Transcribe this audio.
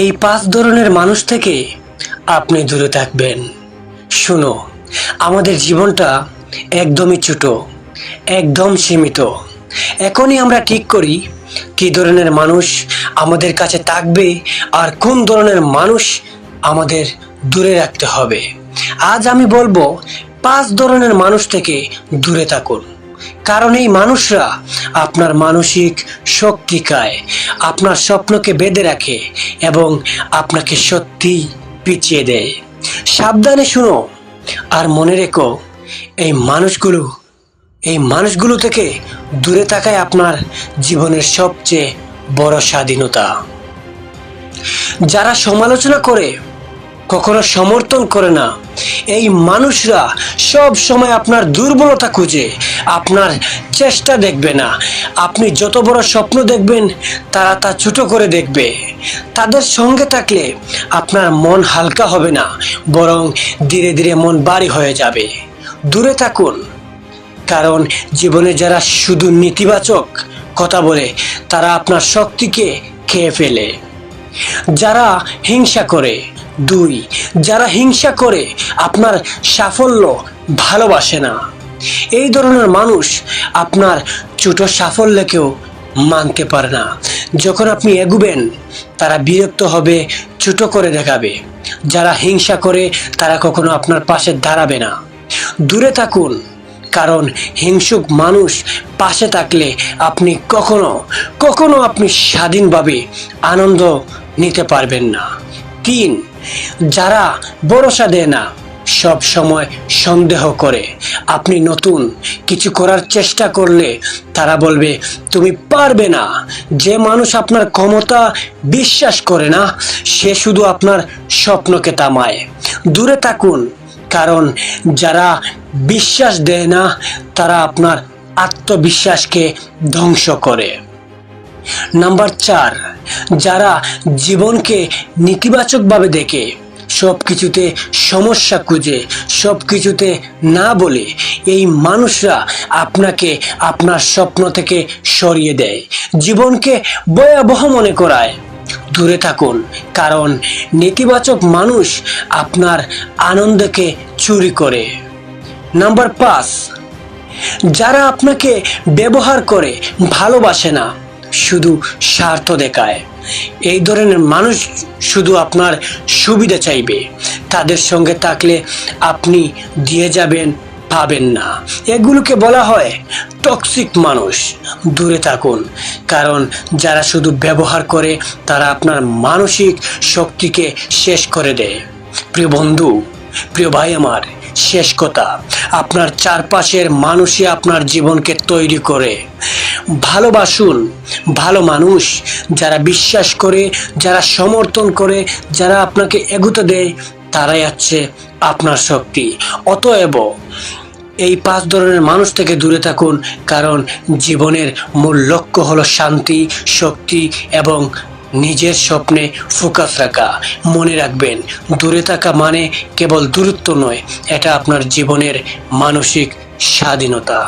এই 5 ধরনের মানুষ থেকে আপনি দূরে থাকবেন। শুনো, আমাদের জীবনটা একদমই ছোট, একদম সীমিত। এখনই আমরা ঠিক করি কি ধরনের মানুষ আমাদের কাছে থাকবে আর কোন ধরনের মানুষ আমাদের দূরে রাখতে হবে। আজ আমি বলবো 5 ধরনের মানুষ থেকে দূরে থাকুন, কারণ এই মানুষরা আপনার মানসিক শক্তি খায়, আপনার স্বপ্নকে বেঁধে রাখে এবং আপনাকে সত্যি পিছিয়ে দেয়। সাবধানে শুনো আর মনে রেখো, এই মানুষগুলো থেকে দূরে থাকাই আপনার জীবনের সবচেয়ে বড় স্বাধীনতা। যারা সমালোচনা করে, কখনো সমর্থন করে না, এই মানুষরা সব সময় আপনার দুর্বলতা খুঁজে, আপনার চেষ্টা দেখবে না। আপনি যত বড় স্বপ্ন দেখবেন তারা তা ছোট করে দেখবে। তাদের সঙ্গে থাকলে আপনার মন হালকা হবে না, বরং ধীরে ধীরে মন ভারী হয়ে যাবে। দূরে থাকুন, কারণ জীবনে যারা শুধু নেতিবাচক কথা বলে তারা আপনার শক্তিকে খেয়ে ফেলে। যারা হিংসা করে, 2, যারা হিংসা করে আপনার সাফল্য ভালোবাসে না। এই ধরনের মানুষ আপনার ছোট সাফল্যকেও মানতে পারে না। যখন আপনি এগুবেন তারা বিরক্ত হবে, ছোট করে দেখাবে। যারা হিংসা করে তারা কখনো আপনার পাশে দাঁড়াবে না। দূরে থাকুন, কারণ হিংসুক মানুষ পাশে থাকলে আপনি কখনো আপনি স্বাধীনভাবে আনন্দ নিতে পারবেন না। 3, যারা ভরসা দেয় না, সব সময় সন্দেহ করে। আপনি নতুন কিছু করার চেষ্টা করলে তারা বলবে তুমি পারবে না। যে মানুষ আপনার ক্ষমতা বিশ্বাস করে না, সে শুধু আপনার স্বপ্নকে থামায়। দূরে থাকুন, কারণ যারা বিশ্বাস দেয় না তারা আপনার আত্মবিশ্বাসকে ধ্বংস করে। নাম্বার 4, যারা জীবনকে নেতিবাচকভাবে দেখে, সব কিছুতে সমস্যা খুঁজে, সব কিছুতে না বলে, এই মানুষরা আপনাকে আপনার স্বপ্ন থেকে সরিয়ে দেয়, জীবনকে ভয়াবহ মনে করায়। দূরে থাকুন, কারণ নেতিবাচক মানুষ আপনার আনন্দকে চুরি করে। নাম্বার 5, যারা আপনাকে ব্যবহার করে, ভালোবাসে না, শুধু স্বার্থ দেখায়। এই ধরনের মানুষ শুধু আপনার সুবিধা চাইবে। তাদের সঙ্গে থাকলে আপনি দিয়ে যাবেন, পাবেন না। এগুলোকে বলা হয় টক্সিক মানুষ। দূরে থাকুন, কারণ যারা শুধু ব্যবহার করে তারা আপনার মানসিক শক্তিকে শেষ করে দেয়। প্রিয় বন্ধু, প্রিয় ভাই আমার, শেষ কথা, আপনার চারপাশের মানুষই আপনার জীবনকে তৈরি করে। ভালোবাসুন ভালো মানুষ, যারা বিশ্বাস করে, যারা সমর্থন করে, যারা আপনাকে এগোতে দেয়, তারাই হচ্ছে আপনার শক্তি। অতএব এই 5 ধরনের মানুষ থেকে দূরে থাকুন, কারণ জীবনের মূল লক্ষ্য হলো শান্তি, শক্তি এবং নিজের স্বপ্নে ফোকাস রাখা। মনে রাখবেন, দূরে থাকা মানে কেবল দূরত্ব নয়, এটা আপনার জীবনের মানসিক স্বাধীনতা।